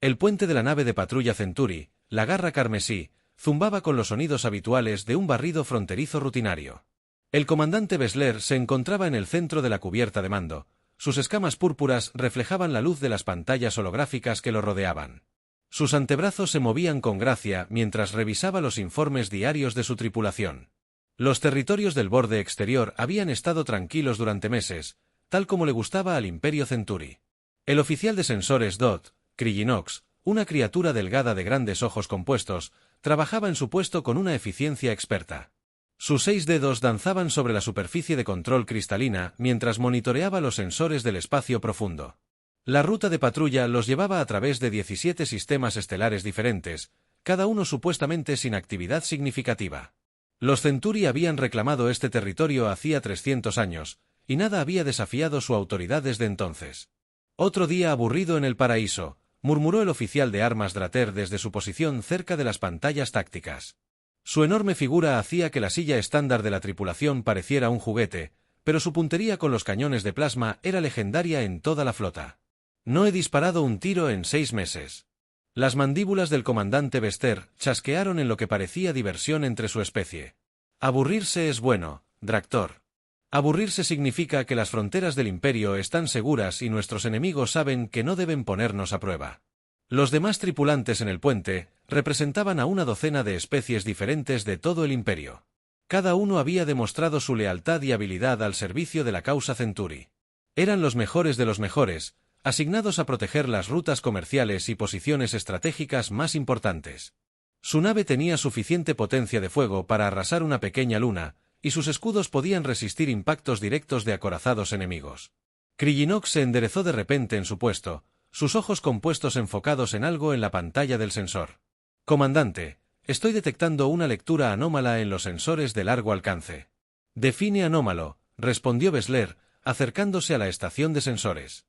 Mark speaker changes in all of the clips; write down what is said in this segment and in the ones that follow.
Speaker 1: El puente de la nave de patrulla Centuri, la garra carmesí, zumbaba con los sonidos habituales de un barrido fronterizo rutinario. El comandante Bessler se encontraba en el centro de la cubierta de mando. Sus escamas púrpuras reflejaban la luz de las pantallas holográficas que lo rodeaban. Sus antebrazos se movían con gracia mientras revisaba los informes diarios de su tripulación. Los territorios del borde exterior habían estado tranquilos durante meses, tal como le gustaba al Imperio Centuri. El oficial de sensores Dot, Krillinox, una criatura delgada de grandes ojos compuestos, trabajaba en su puesto con una eficiencia experta. Sus 6 dedos danzaban sobre la superficie de control cristalina mientras monitoreaba los sensores del espacio profundo. La ruta de patrulla los llevaba a través de 17 sistemas estelares diferentes, cada uno supuestamente sin actividad significativa. Los Centuri habían reclamado este territorio hacía 300 años, y nada había desafiado su autoridad desde entonces. Otro día aburrido en el paraíso, murmuró el oficial de armas Drater desde su posición cerca de las pantallas tácticas. Su enorme figura hacía que la silla estándar de la tripulación pareciera un juguete, pero su puntería con los cañones de plasma era legendaria en toda la flota. No he disparado un tiro en 6 meses. Las mandíbulas del comandante Bester chasquearon en lo que parecía diversión entre su especie. Aburrirse es bueno, Dractor. Aburrirse significa que las fronteras del Imperio están seguras y nuestros enemigos saben que no deben ponernos a prueba. Los demás tripulantes en el puente representaban a una docena de especies diferentes de todo el Imperio. Cada uno había demostrado su lealtad y habilidad al servicio de la causa Centuri. Eran los mejores de los mejores, asignados a proteger las rutas comerciales y posiciones estratégicas más importantes. Su nave tenía suficiente potencia de fuego para arrasar una pequeña luna, y sus escudos podían resistir impactos directos de acorazados enemigos. Krillinox se enderezó de repente en su puesto, sus ojos compuestos enfocados en algo en la pantalla del sensor. «Comandante, estoy detectando una lectura anómala en los sensores de largo alcance». «Define anómalo», respondió Bessler, acercándose a la estación de sensores.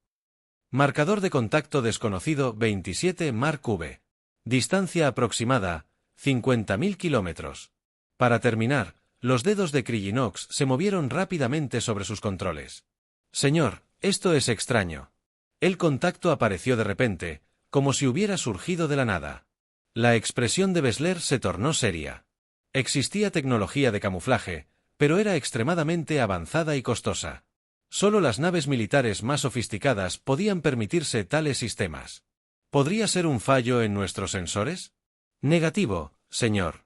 Speaker 1: «Marcador de contacto desconocido 27 Mark V. Distancia aproximada, 50.000 kilómetros». Para terminar, los dedos de Krillinox se movieron rápidamente sobre sus controles. «Señor, esto es extraño». El contacto apareció de repente, como si hubiera surgido de la nada. La expresión de Bessler se tornó seria. Existía tecnología de camuflaje, pero era extremadamente avanzada y costosa. Solo las naves militares más sofisticadas podían permitirse tales sistemas. ¿Podría ser un fallo en nuestros sensores? Negativo, señor.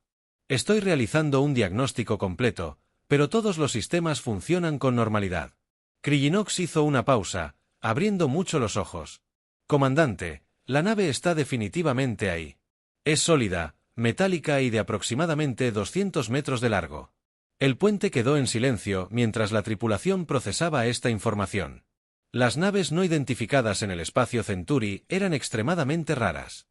Speaker 1: Estoy realizando un diagnóstico completo, pero todos los sistemas funcionan con normalidad. Krillinox hizo una pausa, abriendo mucho los ojos. Comandante, la nave está definitivamente ahí. Es sólida, metálica y de aproximadamente 200 metros de largo. El puente quedó en silencio mientras la tripulación procesaba esta información. Las naves no identificadas en el espacio Centuri eran extremadamente raras.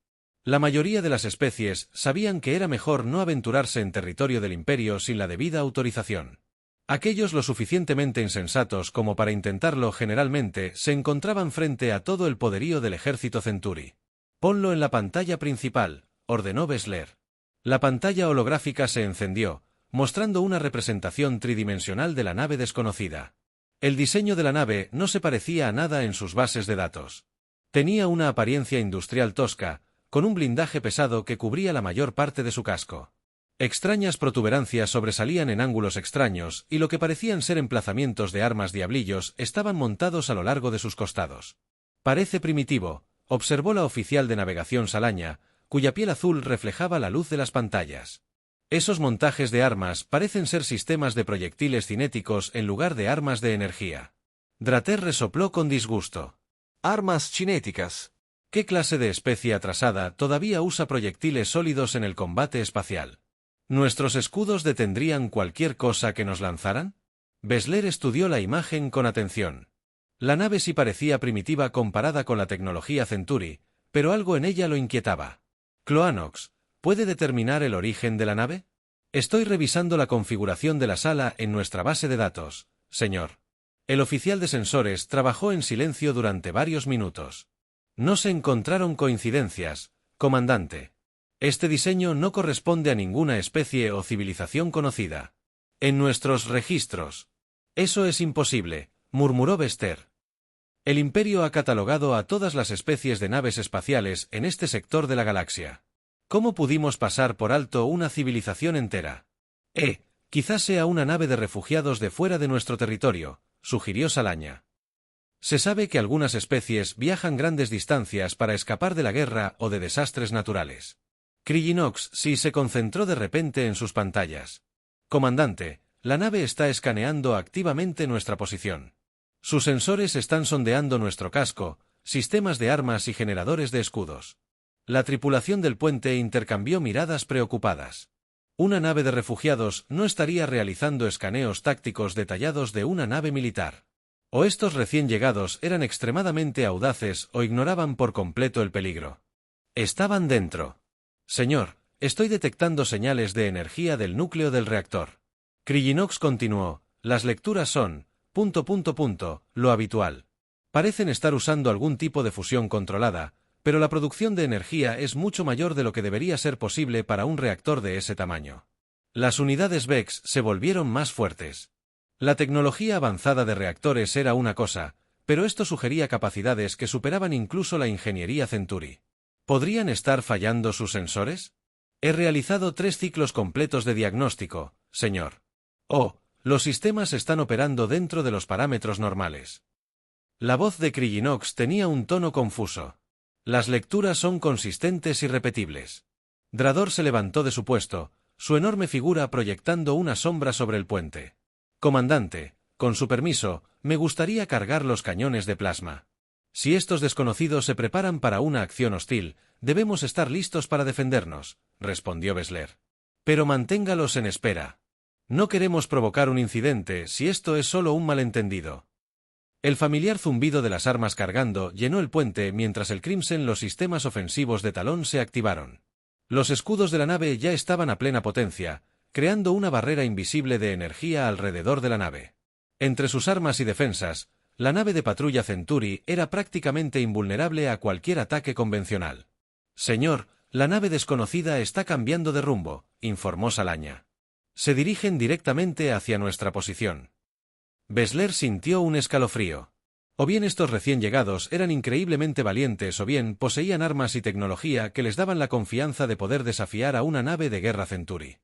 Speaker 1: La mayoría de las especies sabían que era mejor no aventurarse en territorio del Imperio sin la debida autorización. Aquellos lo suficientemente insensatos como para intentarlo generalmente se encontraban frente a todo el poderío del ejército Centuri. «Ponlo en la pantalla principal», ordenó Bessler. La pantalla holográfica se encendió, mostrando una representación tridimensional de la nave desconocida. El diseño de la nave no se parecía a nada en sus bases de datos. Tenía una apariencia industrial tosca, con un blindaje pesado que cubría la mayor parte de su casco. Extrañas protuberancias sobresalían en ángulos extraños y lo que parecían ser emplazamientos de armas diablillos estaban montados a lo largo de sus costados. «Parece primitivo», observó la oficial de navegación Salaña, cuya piel azul reflejaba la luz de las pantallas. «Esos montajes de armas parecen ser sistemas de proyectiles cinéticos en lugar de armas de energía». Drater resopló con disgusto. «Armas cinéticas. ¿Qué clase de especie atrasada todavía usa proyectiles sólidos en el combate espacial? ¿Nuestros escudos detendrían cualquier cosa que nos lanzaran?» Bessler estudió la imagen con atención. La nave sí parecía primitiva comparada con la tecnología Centuri, pero algo en ella lo inquietaba. «Cloanox, ¿puede determinar el origen de la nave?» «Estoy revisando la configuración de la sala en nuestra base de datos, señor». El oficial de sensores trabajó en silencio durante varios minutos. «No se encontraron coincidencias, comandante. Este diseño no corresponde a ninguna especie o civilización conocida. En nuestros registros». «Eso es imposible», murmuró Bester. El Imperio ha catalogado a todas las especies de naves espaciales en este sector de la galaxia. ¿Cómo pudimos pasar por alto una civilización entera? Quizás sea una nave de refugiados de fuera de nuestro territorio, sugirió Salaña. Se sabe que algunas especies viajan grandes distancias para escapar de la guerra o de desastres naturales. Krillinox sí se concentró de repente en sus pantallas. Comandante, la nave está escaneando activamente nuestra posición. Sus sensores están sondeando nuestro casco, sistemas de armas y generadores de escudos. La tripulación del puente intercambió miradas preocupadas. Una nave de refugiados no estaría realizando escaneos tácticos detallados de una nave militar. O estos recién llegados eran extremadamente audaces o ignoraban por completo el peligro. Estaban dentro. Señor, estoy detectando señales de energía del núcleo del reactor. Krillinox continuó, las lecturas son, lo habitual. Parecen estar usando algún tipo de fusión controlada, pero la producción de energía es mucho mayor de lo que debería ser posible para un reactor de ese tamaño. Las unidades Vex se volvieron más fuertes. La tecnología avanzada de reactores era una cosa, pero esto sugería capacidades que superaban incluso la ingeniería Centauri. ¿Podrían estar fallando sus sensores? He realizado 3 ciclos completos de diagnóstico, señor. Los sistemas están operando dentro de los parámetros normales. La voz de Krillinox tenía un tono confuso. Las lecturas son consistentes y repetibles. Drador se levantó de su puesto, su enorme figura proyectando una sombra sobre el puente. Comandante, con su permiso, me gustaría cargar los cañones de plasma. Si estos desconocidos se preparan para una acción hostil, debemos estar listos para defendernos, respondió Bessler. Pero manténgalos en espera. No queremos provocar un incidente si esto es solo un malentendido. El familiar zumbido de las armas cargando llenó el puente mientras el Crimson los sistemas ofensivos de Talón se activaron. Los escudos de la nave ya estaban a plena potencia, creando una barrera invisible de energía alrededor de la nave. Entre sus armas y defensas, la nave de patrulla Centauri era prácticamente invulnerable a cualquier ataque convencional. Señor, la nave desconocida está cambiando de rumbo, informó Salaña. Se dirigen directamente hacia nuestra posición. Bessler sintió un escalofrío. O bien estos recién llegados eran increíblemente valientes o bien poseían armas y tecnología que les daban la confianza de poder desafiar a una nave de guerra Centauri.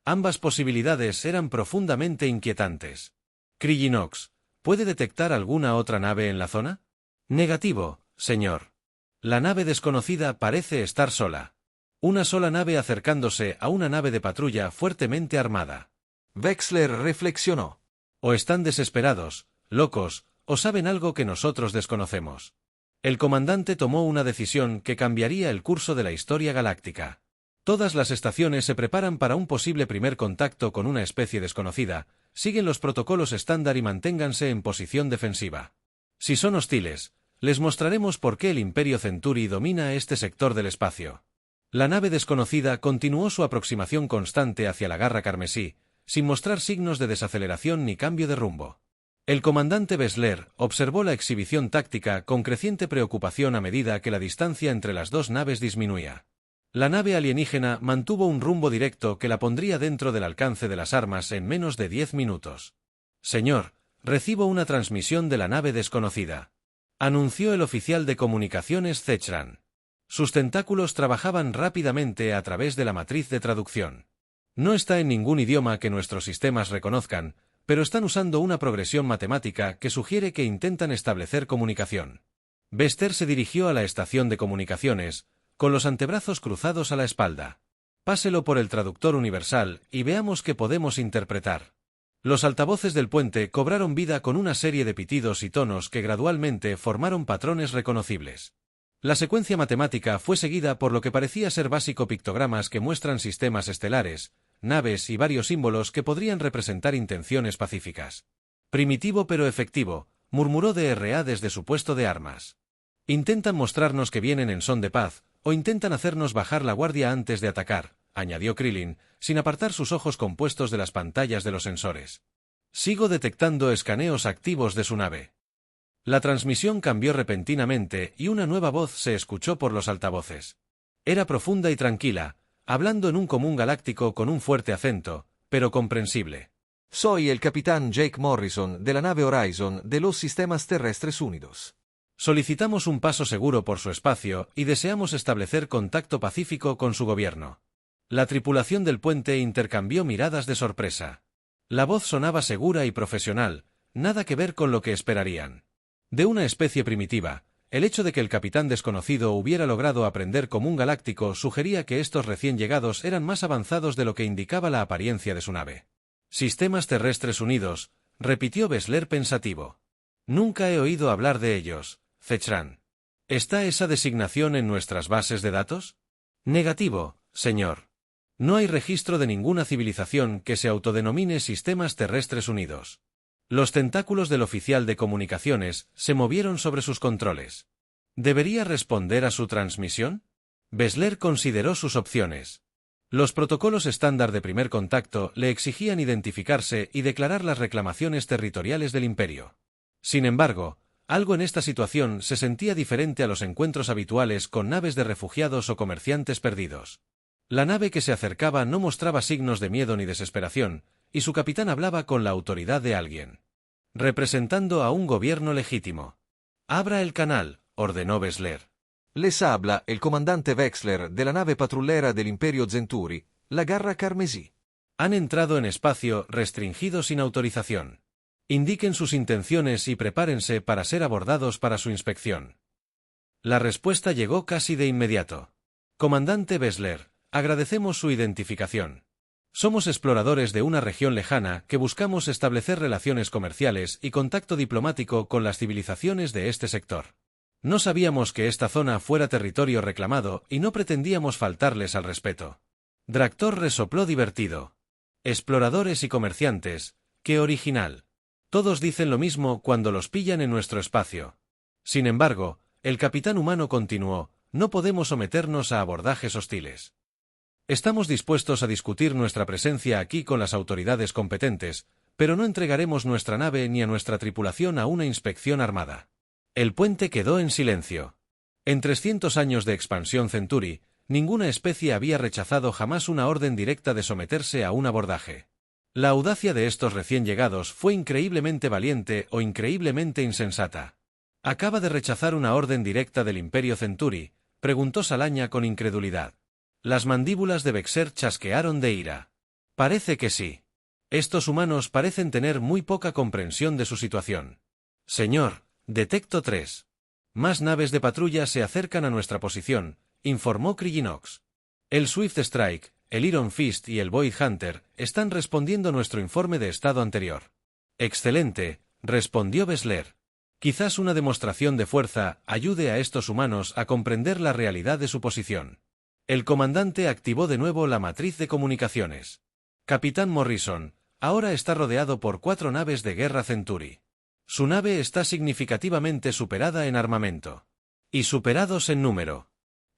Speaker 1: Ambas posibilidades eran profundamente inquietantes. Krillinox, ¿puede detectar alguna otra nave en la zona? Negativo, señor. La nave desconocida parece estar sola. Una sola nave acercándose a una nave de patrulla fuertemente armada. Wexler reflexionó. O están desesperados, locos, o saben algo que nosotros desconocemos. El comandante tomó una decisión que cambiaría el curso de la historia galáctica. Todas las estaciones se preparan para un posible primer contacto con una especie desconocida, siguen los protocolos estándar y manténganse en posición defensiva. Si son hostiles, les mostraremos por qué el Imperio Centauri domina este sector del espacio. La nave desconocida continuó su aproximación constante hacia la garra carmesí, sin mostrar signos de desaceleración ni cambio de rumbo. El comandante Bessler observó la exhibición táctica con creciente preocupación a medida que la distancia entre las dos naves disminuía. La nave alienígena mantuvo un rumbo directo que la pondría dentro del alcance de las armas en menos de 10 minutos. Señor, recibo una transmisión de la nave desconocida, anunció el oficial de comunicaciones Zechran. Sus tentáculos trabajaban rápidamente a través de la matriz de traducción. No está en ningún idioma que nuestros sistemas reconozcan, pero están usando una progresión matemática que sugiere que intentan establecer comunicación. Bester se dirigió a la estación de comunicaciones, con los antebrazos cruzados a la espalda. Páselo por el traductor universal y veamos qué podemos interpretar. Los altavoces del puente cobraron vida con una serie de pitidos y tonos que gradualmente formaron patrones reconocibles. La secuencia matemática fue seguida por lo que parecía ser básico pictogramas que muestran sistemas estelares, naves y varios símbolos que podrían representar intenciones pacíficas. Primitivo pero efectivo, murmuró DRA desde su puesto de armas. Intentan mostrarnos que vienen en son de paz, o intentan hacernos bajar la guardia antes de atacar, añadió Krillin, sin apartar sus ojos compuestos de las pantallas de los sensores. Sigo detectando escaneos activos de su nave. La transmisión cambió repentinamente y una nueva voz se escuchó por los altavoces. Era profunda y tranquila, hablando en un común galáctico con un fuerte acento, pero comprensible.
Speaker 2: Soy el capitán Jake Morrison de la nave Horizon de los Sistemas Terrestres Unidos.
Speaker 1: Solicitamos un paso seguro por su espacio y deseamos establecer contacto pacífico con su gobierno. La tripulación del puente intercambió miradas de sorpresa. La voz sonaba segura y profesional, nada que ver con lo que esperarían. De una especie primitiva, el hecho de que el capitán desconocido hubiera logrado aprender como un galáctico sugería que estos recién llegados eran más avanzados de lo que indicaba la apariencia de su nave. Sistemas Terrestres Unidos, repitió Bessler pensativo. Nunca he oído hablar de ellos, Fechran. ¿Está esa designación en nuestras bases de datos? Negativo, señor. No hay registro de ninguna civilización que se autodenomine Sistemas Terrestres Unidos. Los tentáculos del oficial de comunicaciones se movieron sobre sus controles. ¿Debería responder a su transmisión? Bessler consideró sus opciones. Los protocolos estándar de primer contacto le exigían identificarse y declarar las reclamaciones territoriales del imperio. Sin embargo, algo en esta situación se sentía diferente a los encuentros habituales con naves de refugiados o comerciantes perdidos. La nave que se acercaba no mostraba signos de miedo ni desesperación, y su capitán hablaba con la autoridad de alguien. Representando a un gobierno legítimo. Abra el canal, ordenó Bessler.
Speaker 2: Les habla el comandante Wexler de la nave patrullera del Imperio Centauri, la Garra Carmesí.
Speaker 1: Han entrado en espacio restringido sin autorización. Indiquen sus intenciones y prepárense para ser abordados para su inspección. La respuesta llegó casi de inmediato. Comandante Bessler, agradecemos su identificación. Somos exploradores de una región lejana que buscamos establecer relaciones comerciales y contacto diplomático con las civilizaciones de este sector. No sabíamos que esta zona fuera territorio reclamado y no pretendíamos faltarles al respeto. Dractor resopló divertido. Exploradores y comerciantes, qué original. Todos dicen lo mismo cuando los pillan en nuestro espacio. Sin embargo, el capitán humano continuó, no podemos someternos a abordajes hostiles. Estamos dispuestos a discutir nuestra presencia aquí con las autoridades competentes, pero no entregaremos nuestra nave ni a nuestra tripulación a una inspección armada. El puente quedó en silencio. En 300 años de expansión Centauri, ninguna especie había rechazado jamás una orden directa de someterse a un abordaje. La audacia de estos recién llegados fue increíblemente valiente o increíblemente insensata. ¿Acaba de rechazar una orden directa del Imperio Centauri?, preguntó Salaña con incredulidad. Las mandíbulas de Bexer chasquearon de ira. Parece que sí. Estos humanos parecen tener muy poca comprensión de su situación. Señor, detecto 3. Más naves de patrulla se acercan a nuestra posición, informó Krillinox. El Swift Strike, el Iron Fist y el Void Hunter están respondiendo nuestro informe de estado anterior. Excelente, respondió Bessler. Quizás una demostración de fuerza ayude a estos humanos a comprender la realidad de su posición. El comandante activó de nuevo la matriz de comunicaciones. Capitán Morrison, ahora está rodeado por 4 naves de guerra Centauri. Su nave está significativamente superada en armamento. Y superados en número.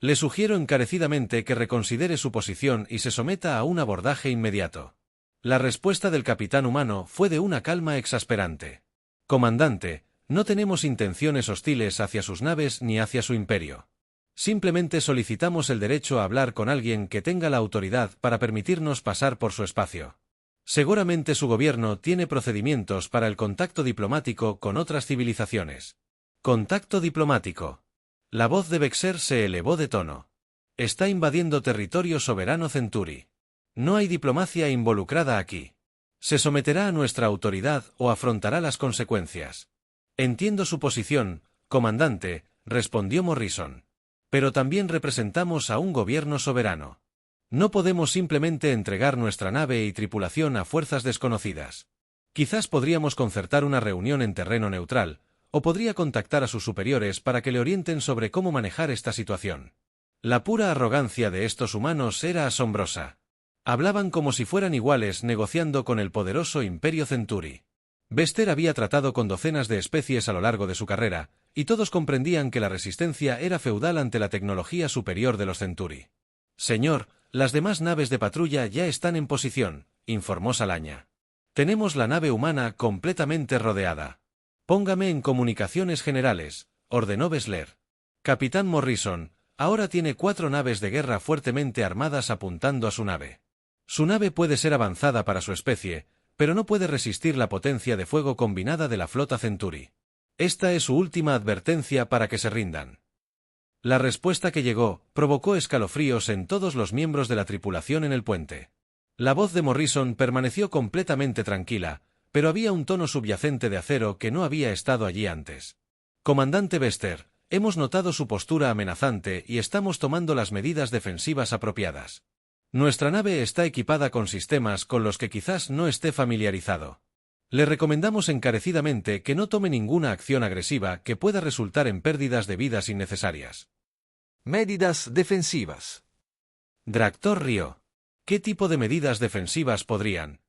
Speaker 1: Le sugiero encarecidamente que reconsidere su posición y se someta a un abordaje inmediato. La respuesta del capitán humano fue de una calma exasperante. Comandante, no tenemos intenciones hostiles hacia sus naves ni hacia su imperio. Simplemente solicitamos el derecho a hablar con alguien que tenga la autoridad para permitirnos pasar por su espacio. Seguramente su gobierno tiene procedimientos para el contacto diplomático con otras civilizaciones. Contacto diplomático. La voz de Bexer se elevó de tono. Está invadiendo territorio soberano Centauri. No hay diplomacia involucrada aquí. Se someterá a nuestra autoridad o afrontará las consecuencias. Entiendo su posición, comandante, respondió Morrison. Pero también representamos a un gobierno soberano. No podemos simplemente entregar nuestra nave y tripulación a fuerzas desconocidas. Quizás podríamos concertar una reunión en terreno neutral, o podría contactar a sus superiores para que le orienten sobre cómo manejar esta situación. La pura arrogancia de estos humanos era asombrosa. Hablaban como si fueran iguales negociando con el poderoso Imperio Centauri. Bester había tratado con docenas de especies a lo largo de su carrera, y todos comprendían que la resistencia era feudal ante la tecnología superior de los Centauri. Señor, las demás naves de patrulla ya están en posición, informó Salaña. Tenemos la nave humana completamente rodeada. Póngame en comunicaciones generales, ordenó Bessler. Capitán Morrison, ahora tiene 4 naves de guerra fuertemente armadas apuntando a su nave. Su nave puede ser avanzada para su especie, pero no puede resistir la potencia de fuego combinada de la flota Centauri. Esta es su última advertencia para que se rindan. La respuesta que llegó provocó escalofríos en todos los miembros de la tripulación en el puente. La voz de Morrison permaneció completamente tranquila, pero había un tono subyacente de acero que no había estado allí antes. Comandante Bester, hemos notado su postura amenazante y estamos tomando las medidas defensivas apropiadas. Nuestra nave está equipada con sistemas con los que quizás no esté familiarizado. Le recomendamos encarecidamente que no tome ninguna acción agresiva que pueda resultar en pérdidas de vidas innecesarias.
Speaker 2: Medidas defensivas.
Speaker 1: Dractor rió. ¿Qué tipo de medidas defensivas podrían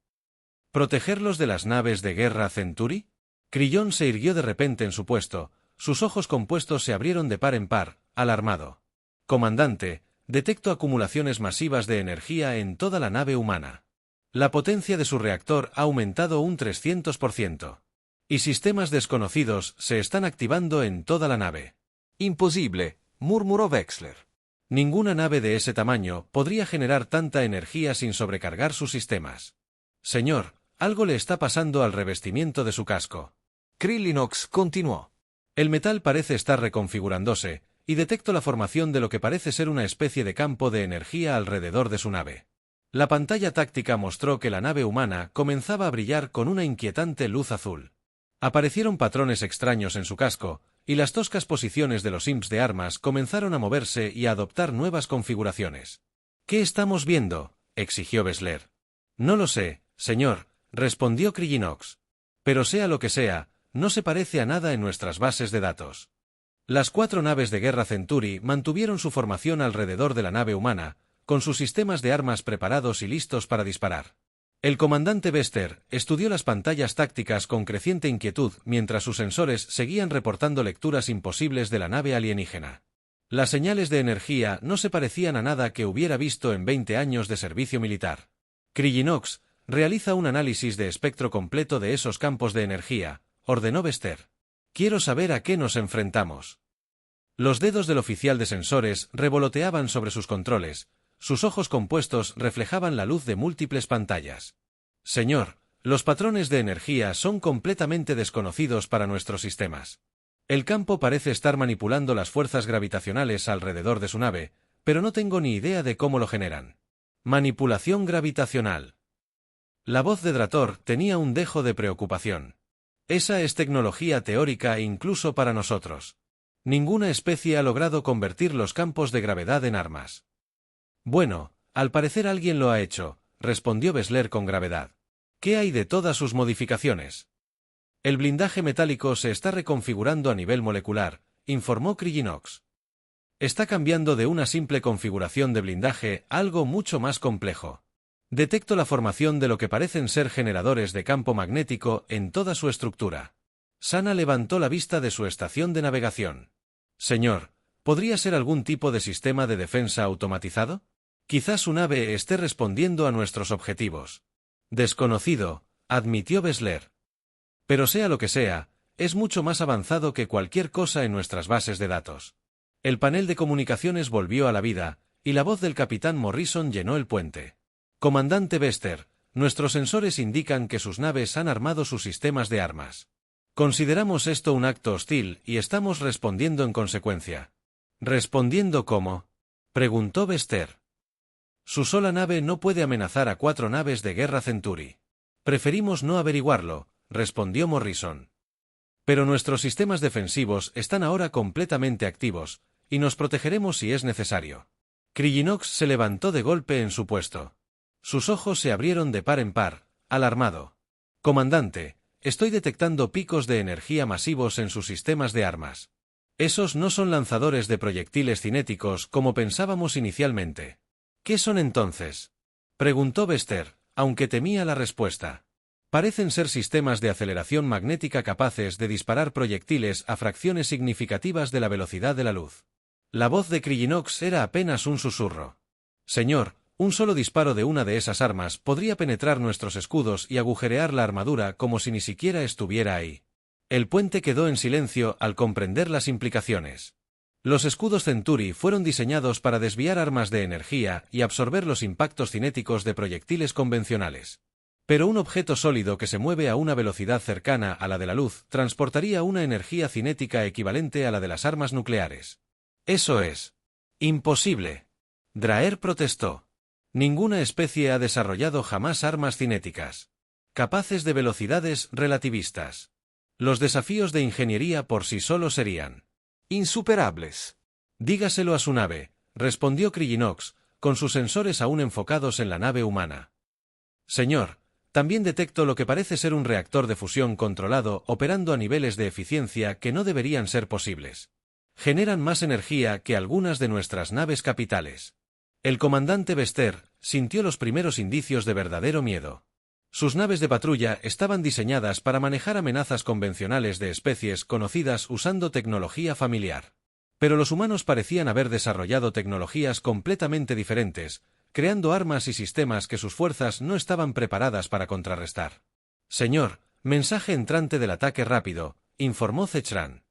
Speaker 1: protegerlos de las naves de guerra Centuri? Crillon se irguió de repente en su puesto, sus ojos compuestos se abrieron de par en par, alarmado. Comandante, detecto acumulaciones masivas de energía en toda la nave humana. La potencia de su reactor ha aumentado un 300%. Y sistemas desconocidos se están activando en toda la nave.
Speaker 2: Imposible, murmuró Wexler.
Speaker 1: Ninguna nave de ese tamaño podría generar tanta energía sin sobrecargar sus sistemas. Señor, algo le está pasando al revestimiento de su casco.
Speaker 2: Krillinox continuó.
Speaker 1: El metal parece estar reconfigurándose, y detecto la formación de lo que parece ser una especie de campo de energía alrededor de su nave. La pantalla táctica mostró que la nave humana comenzaba a brillar con una inquietante luz azul. Aparecieron patrones extraños en su casco, y las toscas posiciones de los imps de armas comenzaron a moverse y a adoptar nuevas configuraciones. ¿Qué estamos viendo?, exigió Bessler. No lo sé, señor, respondió Krillinox. Pero sea lo que sea, no se parece a nada en nuestras bases de datos. Las 4 naves de guerra Centuri mantuvieron su formación alrededor de la nave humana, con sus sistemas de armas preparados y listos para disparar. El comandante Bester estudió las pantallas tácticas con creciente inquietud mientras sus sensores seguían reportando lecturas imposibles de la nave alienígena. Las señales de energía no se parecían a nada que hubiera visto en 20 años de servicio militar. Krillinox, realiza un análisis de espectro completo de esos campos de energía, ordenó Bester. Quiero saber a qué nos enfrentamos. Los dedos del oficial de sensores revoloteaban sobre sus controles. Sus ojos compuestos reflejaban la luz de múltiples pantallas. Señor, los patrones de energía son completamente desconocidos para nuestros sistemas. El campo parece estar manipulando las fuerzas gravitacionales alrededor de su nave, pero no tengo ni idea de cómo lo generan. Manipulación gravitacional. La voz de Drator tenía un dejo de preocupación. Esa es tecnología teórica incluso para nosotros. Ninguna especie ha logrado convertir los campos de gravedad en armas. Bueno, al parecer alguien lo ha hecho, respondió Bessler con gravedad. ¿Qué hay de todas sus modificaciones? El blindaje metálico se está reconfigurando a nivel molecular, informó Krillinox. Está cambiando de una simple configuración de blindaje a algo mucho más complejo. Detecto la formación de lo que parecen ser generadores de campo magnético en toda su estructura. Sana levantó la vista de su estación de navegación. Señor, ¿podría ser algún tipo de sistema de defensa automatizado? Quizás su nave esté respondiendo a nuestros objetivos. Desconocido, admitió Bessler. Pero sea lo que sea, es mucho más avanzado que cualquier cosa en nuestras bases de datos. El panel de comunicaciones volvió a la vida, y la voz del capitán Morrison llenó el puente. Comandante Bester, nuestros sensores indican que sus naves han armado sus sistemas de armas. Consideramos esto un acto hostil y estamos respondiendo en consecuencia. ¿Respondiendo cómo?, preguntó Bester. Su sola nave no puede amenazar a 4 naves de guerra Centuri. Preferimos no averiguarlo, respondió Morrison. Pero nuestros sistemas defensivos están ahora completamente activos, y nos protegeremos si es necesario. Krillinox se levantó de golpe en su puesto. Sus ojos se abrieron de par en par, alarmado. Comandante, estoy detectando picos de energía masivos en sus sistemas de armas. Esos no son lanzadores de proyectiles cinéticos como pensábamos inicialmente. ¿Qué son entonces?, preguntó Bester, aunque temía la respuesta. Parecen ser sistemas de aceleración magnética capaces de disparar proyectiles a fracciones significativas de la velocidad de la luz. La voz de Krillinox era apenas un susurro. Señor, un solo disparo de una de esas armas podría penetrar nuestros escudos y agujerear la armadura como si ni siquiera estuviera ahí. El puente quedó en silencio al comprender las implicaciones. Los escudos Centuri fueron diseñados para desviar armas de energía y absorber los impactos cinéticos de proyectiles convencionales. Pero un objeto sólido que se mueve a una velocidad cercana a la de la luz transportaría una energía cinética equivalente a la de las armas nucleares. Eso es imposible. Draer protestó. Ninguna especie ha desarrollado jamás armas cinéticas capaces de velocidades relativistas. Los desafíos de ingeniería por sí solos serían
Speaker 2: insuperables.
Speaker 1: Dígaselo a su nave, respondió Kryinox, con sus sensores aún enfocados en la nave humana. Señor, también detecto lo que parece ser un reactor de fusión controlado operando a niveles de eficiencia que no deberían ser posibles. Generan más energía que algunas de nuestras naves capitales. El comandante Vester sintió los primeros indicios de verdadero miedo. Sus naves de patrulla estaban diseñadas para manejar amenazas convencionales de especies conocidas usando tecnología familiar. Pero los humanos parecían haber desarrollado tecnologías completamente diferentes, creando armas y sistemas que sus fuerzas no estaban preparadas para contrarrestar. Señor, mensaje entrante del ataque rápido, informó Zechran.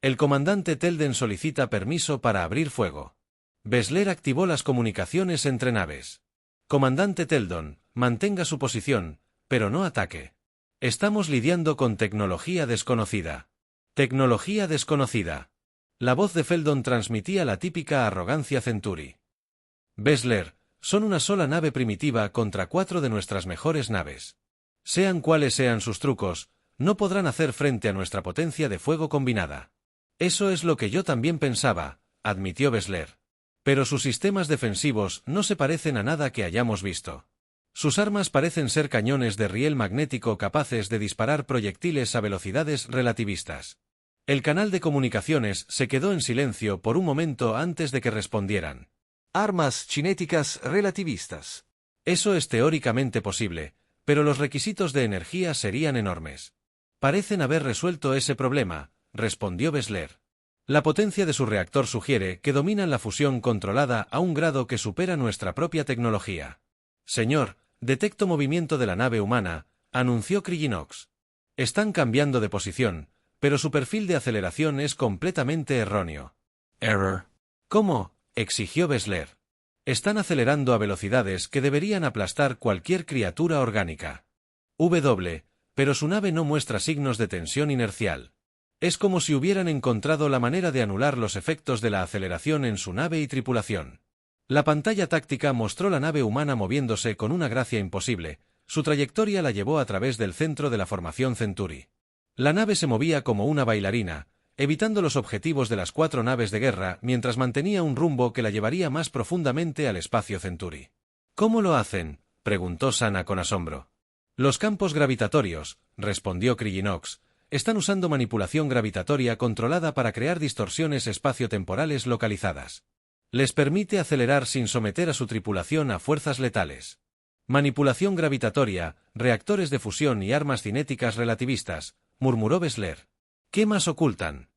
Speaker 1: El comandante Telden solicita permiso para abrir fuego. Bessler activó las comunicaciones entre naves. Comandante Teldon, mantenga su posición, pero no ataque. Estamos lidiando con tecnología desconocida. Tecnología desconocida. La voz de Feldon transmitía la típica arrogancia Centuri. Bessler, son una sola nave primitiva contra 4 de nuestras mejores naves. Sean cuales sean sus trucos, no podrán hacer frente a nuestra potencia de fuego combinada. Eso es lo que yo también pensaba, admitió Bessler. Pero sus sistemas defensivos no se parecen a nada que hayamos visto. Sus armas parecen ser cañones de riel magnético capaces de disparar proyectiles a velocidades relativistas. El canal de comunicaciones se quedó en silencio por un momento antes de que respondieran.
Speaker 2: Armas cinéticas relativistas.
Speaker 1: Eso es teóricamente posible, pero los requisitos de energía serían enormes. Parecen haber resuelto ese problema, respondió Bessler. La potencia de su reactor sugiere que dominan la fusión controlada a un grado que supera nuestra propia tecnología. Señor, detecto movimiento de la nave humana, anunció Kryinox. Están cambiando de posición, pero su perfil de aceleración es completamente erróneo.
Speaker 2: Error.
Speaker 1: ¿Cómo?, exigió Bessler. Están acelerando a velocidades que deberían aplastar cualquier criatura orgánica. Pero su nave no muestra signos de tensión inercial. Es como si hubieran encontrado la manera de anular los efectos de la aceleración en su nave y tripulación. La pantalla táctica mostró la nave humana moviéndose con una gracia imposible. Su trayectoria la llevó a través del centro de la formación Centuri. La nave se movía como una bailarina, evitando los objetivos de las 4 naves de guerra mientras mantenía un rumbo que la llevaría más profundamente al espacio Centuri. ¿Cómo lo hacen?, preguntó Sana con asombro. Los campos gravitatorios, respondió Kryinox, están usando manipulación gravitatoria controlada para crear distorsiones espaciotemporales localizadas. Les permite acelerar sin someter a su tripulación a fuerzas letales. Manipulación gravitatoria, reactores de fusión y armas cinéticas relativistas, murmuró Bessler. ¿Qué más ocultan?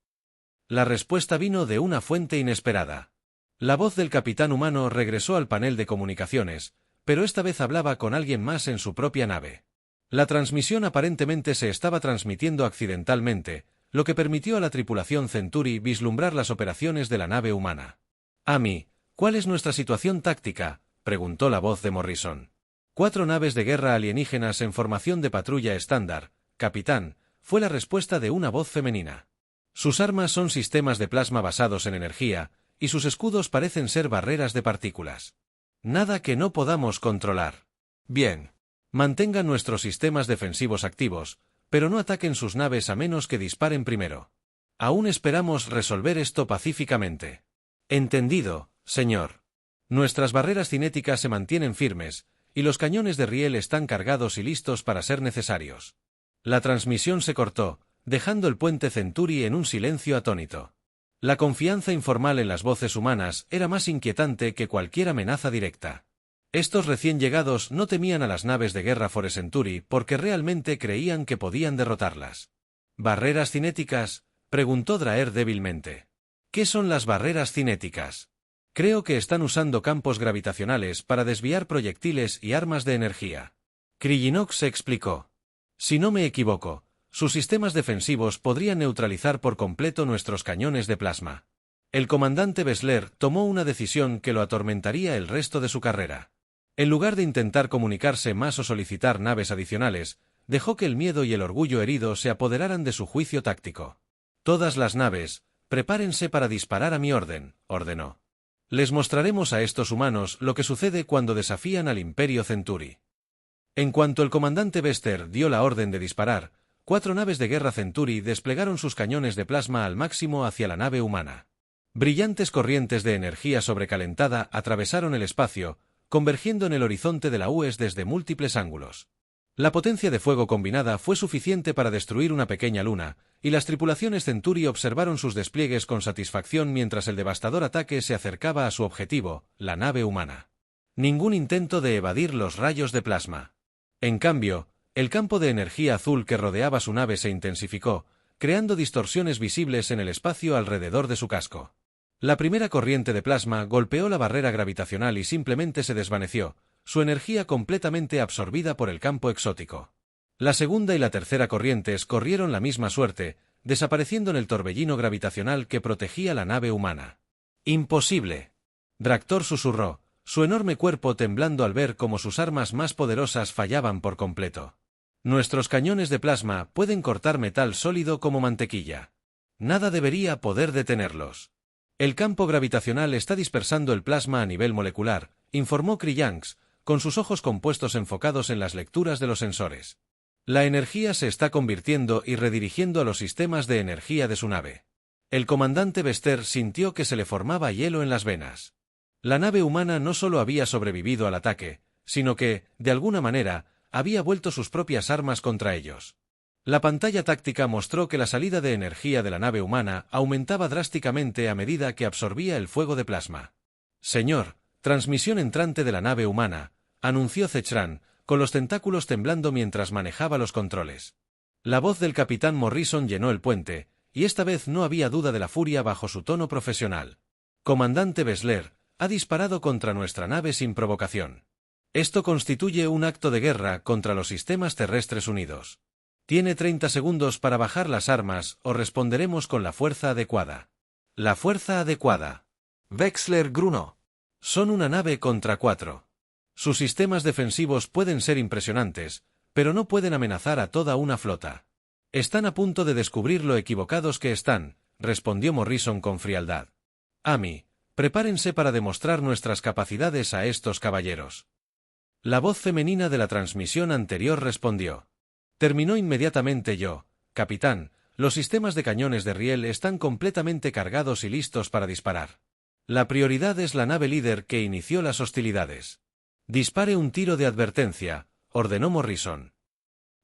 Speaker 1: La respuesta vino de una fuente inesperada. La voz del capitán humano regresó al panel de comunicaciones, pero esta vez hablaba con alguien más en su propia nave. La transmisión aparentemente se estaba transmitiendo accidentalmente, lo que permitió a la tripulación Centuri vislumbrar las operaciones de la nave humana. Amy, ¿cuál es nuestra situación táctica?, preguntó la voz de Morrison. 4 naves de guerra alienígenas en formación de patrulla estándar, capitán, fue la respuesta de una voz femenina. Sus armas son sistemas de plasma basados en energía, y sus escudos parecen ser barreras de partículas. Nada que no podamos controlar. Bien. Mantengan nuestros sistemas defensivos activos, pero no ataquen sus naves a menos que disparen primero. Aún esperamos resolver esto pacíficamente. Entendido, señor. Nuestras barreras cinéticas se mantienen firmes, y los cañones de riel están cargados y listos para ser necesarios. La transmisión se cortó, dejando el puente Centuri en un silencio atónito. La confianza informal en las voces humanas era más inquietante que cualquier amenaza directa. Estos recién llegados no temían a las naves de guerra Forestenturi porque realmente creían que podían derrotarlas. ¿Barreras cinéticas?, preguntó Draer débilmente. ¿Qué son las barreras cinéticas? Creo que están usando campos gravitacionales para desviar proyectiles y armas de energía. Kryinox se explicó. Si no me equivoco, sus sistemas defensivos podrían neutralizar por completo nuestros cañones de plasma. El comandante Bessler tomó una decisión que lo atormentaría el resto de su carrera. En lugar de intentar comunicarse más o solicitar naves adicionales, dejó que el miedo y el orgullo herido se apoderaran de su juicio táctico. Todas las naves, prepárense para disparar a mi orden, ordenó. Les mostraremos a estos humanos lo que sucede cuando desafían al Imperio Centuri. En cuanto el comandante Bester dio la orden de disparar, 4 naves de guerra Centuri desplegaron sus cañones de plasma al máximo hacia la nave humana. Brillantes corrientes de energía sobrecalentada atravesaron el espacio, convergiendo en el horizonte de la UES desde múltiples ángulos. La potencia de fuego combinada fue suficiente para destruir una pequeña luna, y las tripulaciones Centuri observaron sus despliegues con satisfacción mientras el devastador ataque se acercaba a su objetivo, la nave humana. Ningún intento de evadir los rayos de plasma. En cambio, el campo de energía azul que rodeaba su nave se intensificó, creando distorsiones visibles en el espacio alrededor de su casco. La primera corriente de plasma golpeó la barrera gravitacional y simplemente se desvaneció, su energía completamente absorbida por el campo exótico. La segunda y la tercera corrientes corrieron la misma suerte, desapareciendo en el torbellino gravitacional que protegía la nave humana. ¡Imposible!, Dractor susurró, su enorme cuerpo temblando al ver cómo sus armas más poderosas fallaban por completo. Nuestros cañones de plasma pueden cortar metal sólido como mantequilla. Nada debería poder detenerlos. El campo gravitacional está dispersando el plasma a nivel molecular, informó Kriyanks, con sus ojos compuestos enfocados en las lecturas de los sensores. La energía se está convirtiendo y redirigiendo a los sistemas de energía de su nave. El comandante Bester sintió que se le formaba hielo en las venas. La nave humana no solo había sobrevivido al ataque, sino que, de alguna manera, había vuelto sus propias armas contra ellos. La pantalla táctica mostró que la salida de energía de la nave humana aumentaba drásticamente a medida que absorbía el fuego de plasma. Señor, transmisión entrante de la nave humana, anunció Zechran, con los tentáculos temblando mientras manejaba los controles. La voz del capitán Morrison llenó el puente, y esta vez no había duda de la furia bajo su tono profesional. Comandante Bessler, ha disparado contra nuestra nave sin provocación. Esto constituye un acto de guerra contra los sistemas terrestres unidos. Tiene 30 segundos para bajar las armas o responderemos con la fuerza adecuada. La fuerza adecuada.
Speaker 2: Wexler grunó.
Speaker 1: Son una nave contra 4. Sus sistemas defensivos pueden ser impresionantes, pero no pueden amenazar a toda una flota. Están a punto de descubrir lo equivocados que están, respondió Morrison con frialdad. Amy, prepárense para demostrar nuestras capacidades a estos caballeros. La voz femenina de la transmisión anterior respondió. Terminó inmediatamente yo, capitán, los sistemas de cañones de riel están completamente cargados y listos para disparar. La prioridad es la nave líder que inició las hostilidades. Dispare un tiro de advertencia, ordenó Morrison.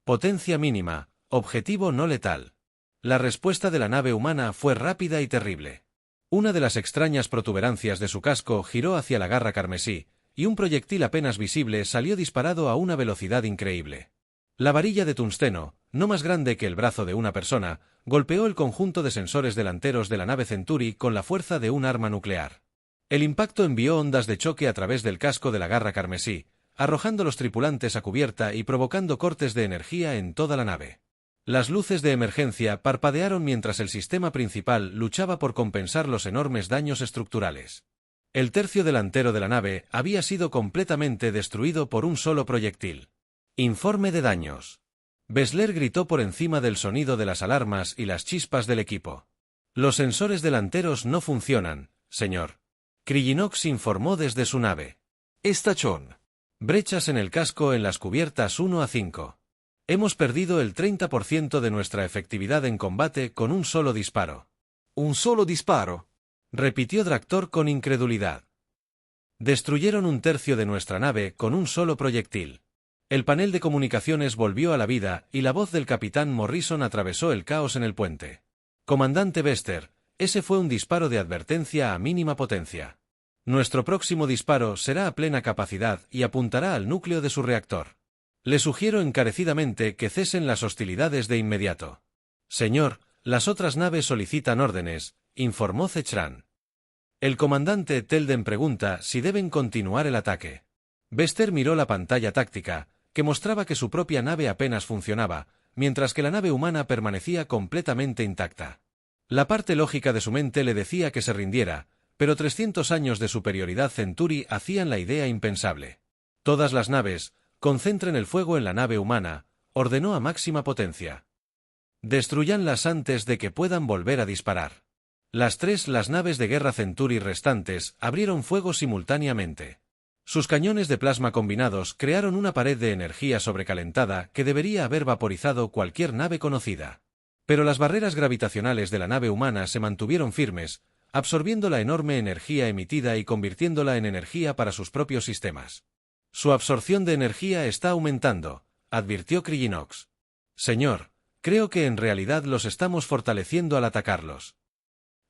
Speaker 1: Potencia mínima, objetivo no letal. La respuesta de la nave humana fue rápida y terrible. Una de las extrañas protuberancias de su casco giró hacia la garra carmesí, y un proyectil apenas visible salió disparado a una velocidad increíble. La varilla de tungsteno, no más grande que el brazo de una persona, golpeó el conjunto de sensores delanteros de la nave Centuri con la fuerza de un arma nuclear. El impacto envió ondas de choque a través del casco de la garra carmesí, arrojando a los tripulantes a cubierta y provocando cortes de energía en toda la nave. Las luces de emergencia parpadearon mientras el sistema principal luchaba por compensar los enormes daños estructurales. El tercio delantero de la nave había sido completamente destruido por un solo proyectil. Informe de daños. Bessler gritó por encima del sonido de las alarmas y las chispas del equipo. Los sensores delanteros no funcionan, señor. Krillinox informó desde su nave.
Speaker 2: Estachón.
Speaker 1: Brechas en el casco en las cubiertas 1 a 5. Hemos perdido el 30% de nuestra efectividad en combate con un solo disparo.
Speaker 2: Un solo disparo,
Speaker 1: repitió Dractor con incredulidad. Destruyeron un tercio de nuestra nave con un solo proyectil. El panel de comunicaciones volvió a la vida y la voz del capitán Morrison atravesó el caos en el puente. Comandante Bester, ese fue un disparo de advertencia a mínima potencia. Nuestro próximo disparo será a plena capacidad y apuntará al núcleo de su reactor. Le sugiero encarecidamente que cesen las hostilidades de inmediato. Señor, las otras naves solicitan órdenes, informó Zechran. El comandante Telden pregunta si deben continuar el ataque. Bester miró la pantalla táctica, que mostraba que su propia nave apenas funcionaba, mientras que la nave humana permanecía completamente intacta. La parte lógica de su mente le decía que se rindiera, pero 300 años de superioridad Centuri hacían la idea impensable. Todas las naves, concentren el fuego en la nave humana, ordenó a máxima potencia. Destruyanlas antes de que puedan volver a disparar. Las naves de guerra Centuri restantes abrieron fuego simultáneamente. Sus cañones de plasma combinados crearon una pared de energía sobrecalentada que debería haber vaporizado cualquier nave conocida. Pero las barreras gravitacionales de la nave humana se mantuvieron firmes, absorbiendo la enorme energía emitida y convirtiéndola en energía para sus propios sistemas. Su absorción de energía está aumentando, advirtió Kryinox. Señor, creo que en realidad los estamos fortaleciendo al atacarlos.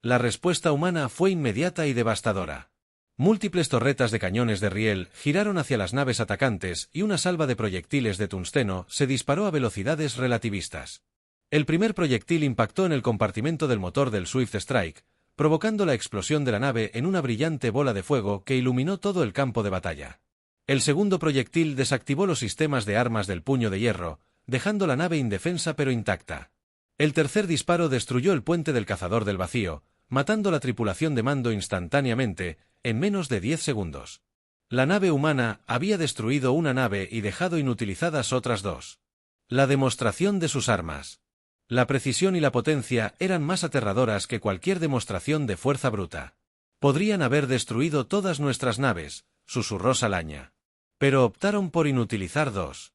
Speaker 1: La respuesta humana fue inmediata y devastadora. Múltiples torretas de cañones de riel giraron hacia las naves atacantes y una salva de proyectiles de tungsteno se disparó a velocidades relativistas. El primer proyectil impactó en el compartimento del motor del Swift Strike, provocando la explosión de la nave en una brillante bola de fuego que iluminó todo el campo de batalla. El segundo proyectil desactivó los sistemas de armas del puño de hierro, dejando la nave indefensa pero intacta. El tercer disparo destruyó el puente del cazador del vacío, matando la tripulación de mando instantáneamente, en menos de 10 segundos. La nave humana había destruido una nave y dejado inutilizadas otras dos. La demostración de sus armas. La precisión y la potencia eran más aterradoras que cualquier demostración de fuerza bruta. Podrían haber destruido todas nuestras naves, susurró Salaña. Pero optaron por inutilizar dos.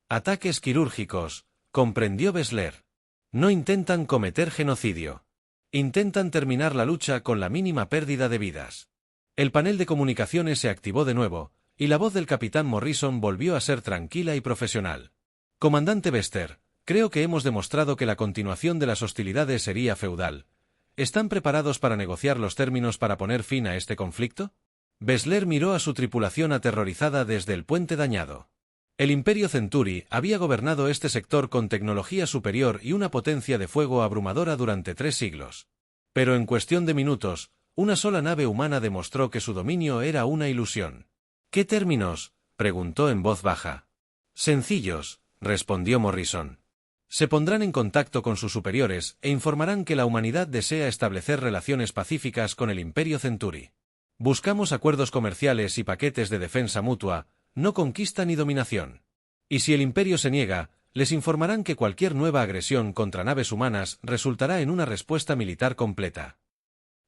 Speaker 1: Ataques quirúrgicos, comprendió Bessler. No intentan cometer genocidio. Intentan terminar la lucha con la mínima pérdida de vidas. El panel de comunicaciones se activó de nuevo, y la voz del capitán Morrison volvió a ser tranquila y profesional. Comandante Bester, creo que hemos demostrado que la continuación de las hostilidades sería feudal. ¿Están preparados para negociar los términos para poner fin a este conflicto? Bessler miró a su tripulación aterrorizada desde el puente dañado. El Imperio Centuri había gobernado este sector con tecnología superior y una potencia de fuego abrumadora durante 3 siglos. Pero en cuestión de minutos, una sola nave humana demostró que su dominio era una ilusión. ¿Qué términos?, preguntó en voz baja. Sencillos, respondió Morrison. Se pondrán en contacto con sus superiores e informarán que la humanidad desea establecer relaciones pacíficas con el Imperio Centuri. Buscamos acuerdos comerciales y paquetes de defensa mutua, no conquista ni dominación. Y si el Imperio se niega, les informarán que cualquier nueva agresión contra naves humanas resultará en una respuesta militar completa.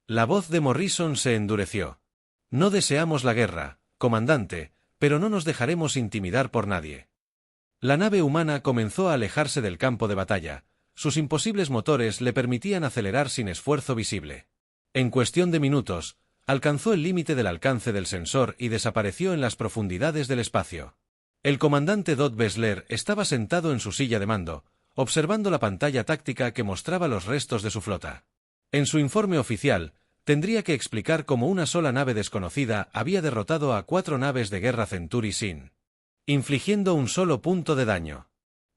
Speaker 1: La voz de Morrison se endureció. No deseamos la guerra, comandante, pero no nos dejaremos intimidar por nadie. La nave humana comenzó a alejarse del campo de batalla. Sus imposibles motores le permitían acelerar sin esfuerzo visible. En cuestión de minutos, alcanzó el límite del alcance del sensor y desapareció en las profundidades del espacio. El comandante Dodd Bessler estaba sentado en su silla de mando, observando la pantalla táctica que mostraba los restos de su flota. En su informe oficial, tendría que explicar cómo una sola nave desconocida había derrotado a 4 naves de guerra Centuri sin infligiendo un solo punto de daño.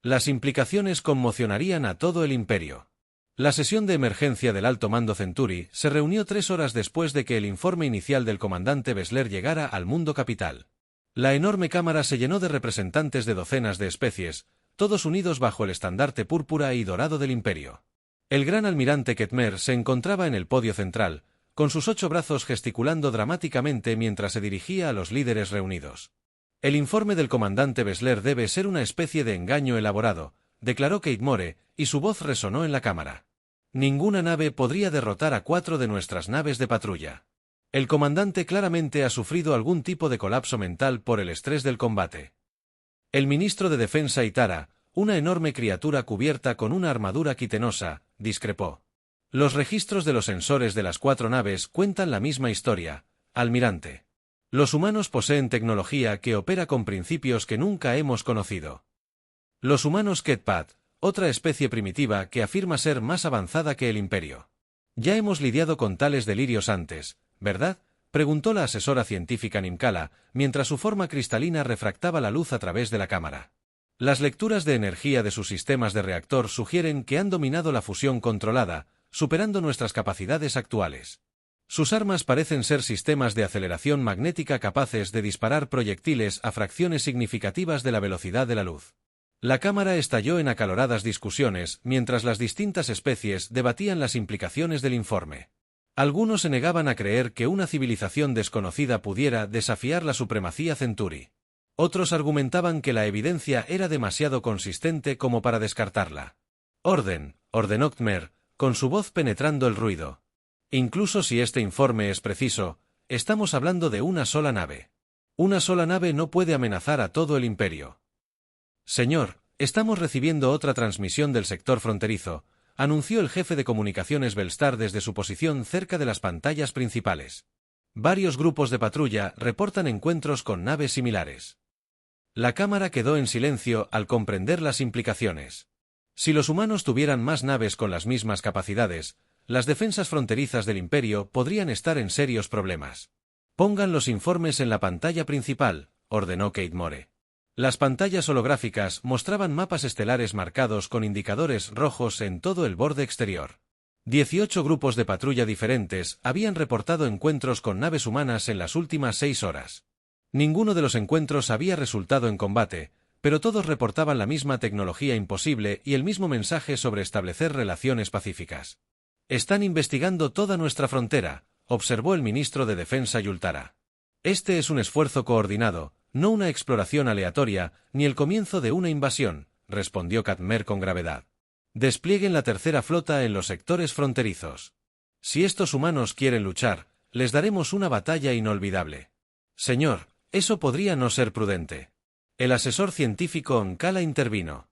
Speaker 1: Las implicaciones conmocionarían a todo el imperio. La sesión de emergencia del alto mando Centuri se reunió 3 horas después de que el informe inicial del comandante Bessler llegara al mundo capital. La enorme cámara se llenó de representantes de docenas de especies, todos unidos bajo el estandarte púrpura y dorado del imperio. El gran almirante Ketmer se encontraba en el podio central, con sus 8 brazos gesticulando dramáticamente mientras se dirigía a los líderes reunidos. El informe del comandante Bessler debe ser una especie de engaño elaborado, declaró Kate More, y su voz resonó en la cámara. Ninguna nave podría derrotar a 4 de nuestras naves de patrulla. El comandante claramente ha sufrido algún tipo de colapso mental por el estrés del combate. El ministro de Defensa Itara, una enorme criatura cubierta con una armadura quitenosa, discrepó. Los registros de los sensores de las 4 naves cuentan la misma historia, almirante. Los humanos poseen tecnología que opera con principios que nunca hemos conocido. Los humanos Ketpat, otra especie primitiva que afirma ser más avanzada que el imperio. Ya hemos lidiado con tales delirios antes, ¿verdad?, preguntó la asesora científica Nimkala, mientras su forma cristalina refractaba la luz a través de la cámara. Las lecturas de energía de sus sistemas de reactor sugieren que han dominado la fusión controlada, superando nuestras capacidades actuales. Sus armas parecen ser sistemas de aceleración magnética capaces de disparar proyectiles a fracciones significativas de la velocidad de la luz. La cámara estalló en acaloradas discusiones mientras las distintas especies debatían las implicaciones del informe. Algunos se negaban a creer que una civilización desconocida pudiera desafiar la supremacía Centuri. Otros argumentaban que la evidencia era demasiado consistente como para descartarla. Orden, ordenó Khmer, con su voz penetrando el ruido. Incluso si este informe es preciso, estamos hablando de una sola nave. Una sola nave no puede amenazar a todo el imperio. Señor, estamos recibiendo otra transmisión del sector fronterizo, anunció el jefe de comunicaciones Belstar desde su posición cerca de las pantallas principales. Varios grupos de patrulla reportan encuentros con naves similares. La cámara quedó en silencio al comprender las implicaciones. Si los humanos tuvieran más naves con las mismas capacidades, las defensas fronterizas del imperio podrían estar en serios problemas. Pongan los informes en la pantalla principal, ordenó Kate More. Las pantallas holográficas mostraban mapas estelares marcados con indicadores rojos en todo el borde exterior. 18 grupos de patrulla diferentes habían reportado encuentros con naves humanas en las últimas 6 horas. Ninguno de los encuentros había resultado en combate, pero todos reportaban la misma tecnología imposible y el mismo mensaje sobre establecer relaciones pacíficas. Están investigando toda nuestra frontera, observó el ministro de Defensa Yultara. Este es un esfuerzo coordinado, no una exploración aleatoria, ni el comienzo de una invasión, respondió Khmer con gravedad. Desplieguen la tercera flota en los sectores fronterizos. Si estos humanos quieren luchar, les daremos una batalla inolvidable. Señor, eso podría no ser prudente. El asesor científico Onkala intervino.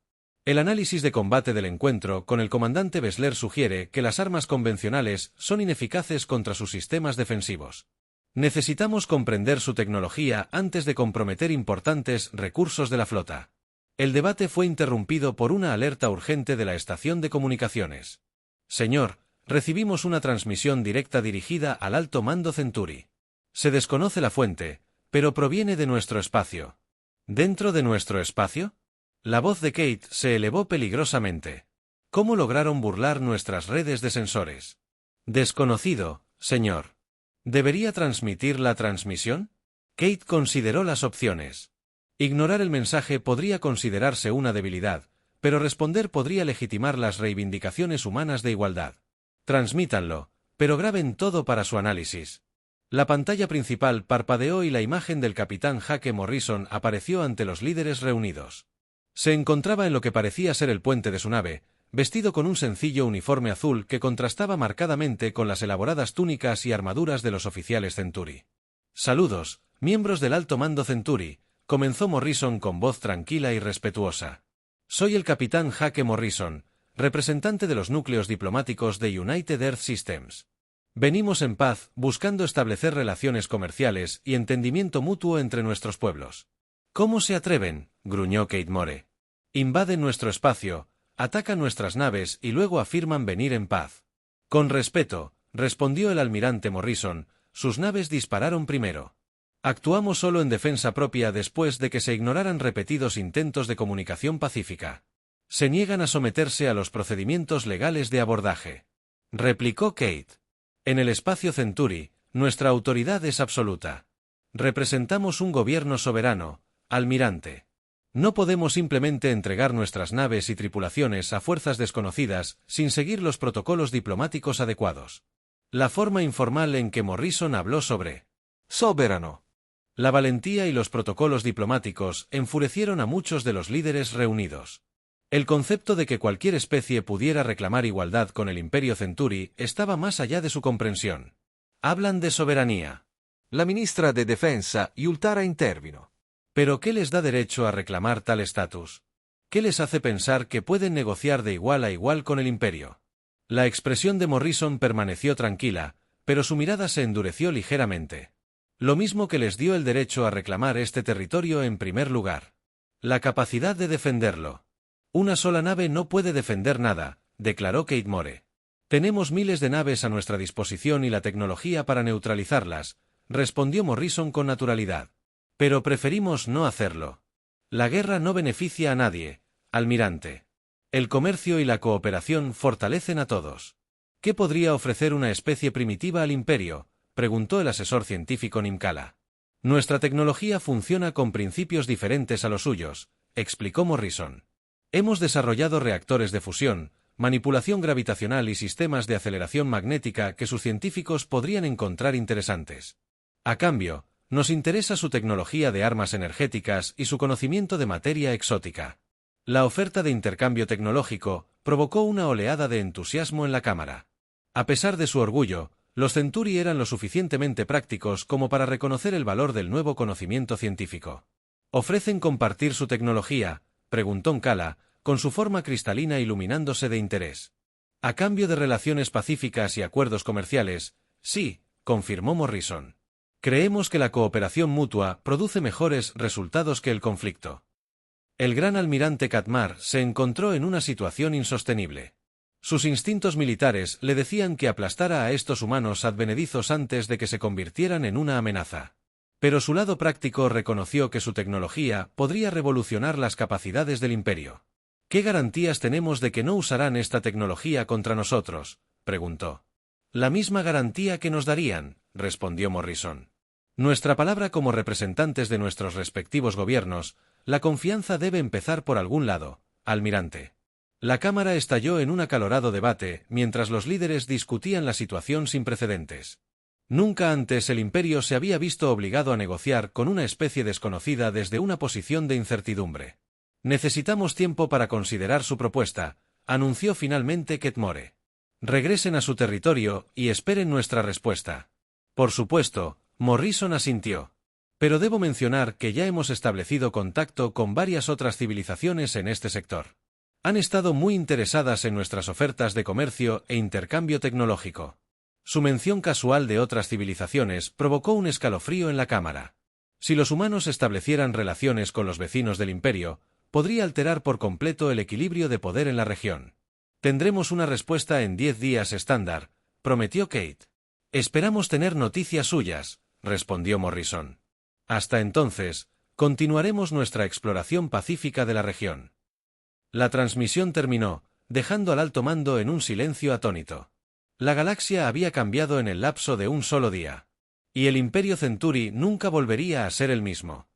Speaker 1: El análisis de combate del encuentro con el comandante Bessler sugiere que las armas convencionales son ineficaces contra sus sistemas defensivos. Necesitamos comprender su tecnología antes de comprometer importantes recursos de la flota. El debate fue interrumpido por una alerta urgente de la estación de comunicaciones. Señor, recibimos una transmisión directa dirigida al alto mando Centuri. Se desconoce la fuente, pero proviene de nuestro espacio. ¿Dentro de nuestro espacio? La voz de Kate se elevó peligrosamente. ¿Cómo lograron burlar nuestras redes de sensores? Desconocido, señor. ¿Debería transmitir la transmisión? Kate consideró las opciones. Ignorar el mensaje podría considerarse una debilidad, pero responder podría legitimar las reivindicaciones humanas de igualdad. Transmítanlo, pero graben todo para su análisis. La pantalla principal parpadeó y la imagen del capitán Jake Morrison apareció ante los líderes reunidos. Se encontraba en lo que parecía ser el puente de su nave, vestido con un sencillo uniforme azul que contrastaba marcadamente con las elaboradas túnicas y armaduras de los oficiales Centuri. Saludos, miembros del alto mando Centuri, comenzó Morrison con voz tranquila y respetuosa. Soy el capitán Jake Morrison, representante de los núcleos diplomáticos de United Earth Systems. Venimos en paz, buscando establecer relaciones comerciales y entendimiento mutuo entre nuestros pueblos. ¿Cómo se atreven?, gruñó Kate More. Invaden nuestro espacio, atacan nuestras naves y luego afirman venir en paz. Con respeto, respondió el almirante Morrison, sus naves dispararon primero. Actuamos solo en defensa propia después de que se ignoraran repetidos intentos de comunicación pacífica. Se niegan a someterse a los procedimientos legales de abordaje. Replicó Kate. En el espacio Centuri, nuestra autoridad es absoluta. Representamos un gobierno soberano, almirante. No podemos simplemente entregar nuestras naves y tripulaciones a fuerzas desconocidas sin seguir los protocolos diplomáticos adecuados. La forma informal en que Morrison habló sobre soberano. La valentía y los protocolos diplomáticos enfurecieron a muchos de los líderes reunidos. El concepto de que cualquier especie pudiera reclamar igualdad con el Imperio Centuri estaba más allá de su comprensión. Hablan de soberanía.
Speaker 2: La ministra de Defensa, Yultara, intervino.
Speaker 1: ¿Pero qué les da derecho a reclamar tal estatus? ¿Qué les hace pensar que pueden negociar de igual a igual con el Imperio? La expresión de Morrison permaneció tranquila, pero su mirada se endureció ligeramente. Lo mismo que les dio el derecho a reclamar este territorio en primer lugar. La capacidad de defenderlo. Una sola nave no puede defender nada, declaró Kate More. Tenemos miles de naves a nuestra disposición y la tecnología para neutralizarlas, respondió Morrison con naturalidad. Pero preferimos no hacerlo. La guerra no beneficia a nadie, almirante. El comercio y la cooperación fortalecen a todos. ¿Qué podría ofrecer una especie primitiva al imperio?, preguntó el asesor científico Nimkala. Nuestra tecnología funciona con principios diferentes a los suyos, explicó Morrison. Hemos desarrollado reactores de fusión, manipulación gravitacional y sistemas de aceleración magnética que sus científicos podrían encontrar interesantes. A cambio, Nos interesa su tecnología de armas energéticas y su conocimiento de materia exótica. La oferta de intercambio tecnológico provocó una oleada de entusiasmo en la Cámara. A pesar de su orgullo, los Centuri eran lo suficientemente prácticos como para reconocer el valor del nuevo conocimiento científico. ¿Ofrecen compartir su tecnología?, preguntó Nkala, con su forma cristalina iluminándose de interés. A cambio de relaciones pacíficas y acuerdos comerciales, sí, confirmó Morrison. Creemos que la cooperación mutua produce mejores resultados que el conflicto. El gran almirante Katmar se encontró en una situación insostenible. Sus instintos militares le decían que aplastara a estos humanos advenedizos antes de que se convirtieran en una amenaza. Pero su lado práctico reconoció que su tecnología podría revolucionar las capacidades del imperio. ¿Qué garantías tenemos de que no usarán esta tecnología contra nosotros?, preguntó. La misma garantía que nos darían, respondió Morrison. Nuestra palabra como representantes de nuestros respectivos gobiernos, la confianza debe empezar por algún lado, almirante. La Cámara estalló en un acalorado debate mientras los líderes discutían la situación sin precedentes. Nunca antes el imperio se había visto obligado a negociar con una especie desconocida desde una posición de incertidumbre. Necesitamos tiempo para considerar su propuesta, anunció finalmente Ketmore. Regresen a su territorio y esperen nuestra respuesta. Por supuesto, Morrison asintió. Pero debo mencionar que ya hemos establecido contacto con varias otras civilizaciones en este sector. Han estado muy interesadas en nuestras ofertas de comercio e intercambio tecnológico. Su mención casual de otras civilizaciones provocó un escalofrío en la Cámara. Si los humanos establecieran relaciones con los vecinos del imperio, podría alterar por completo el equilibrio de poder en la región. Tendremos una respuesta en 10 días estándar, prometió Kate. Esperamos tener noticias suyas, respondió Morrison. Hasta entonces, continuaremos nuestra exploración pacífica de la región. La transmisión terminó, dejando al alto mando en un silencio atónito. La galaxia había cambiado en el lapso de un solo día. Y el Imperio Centuri nunca volvería a ser el mismo.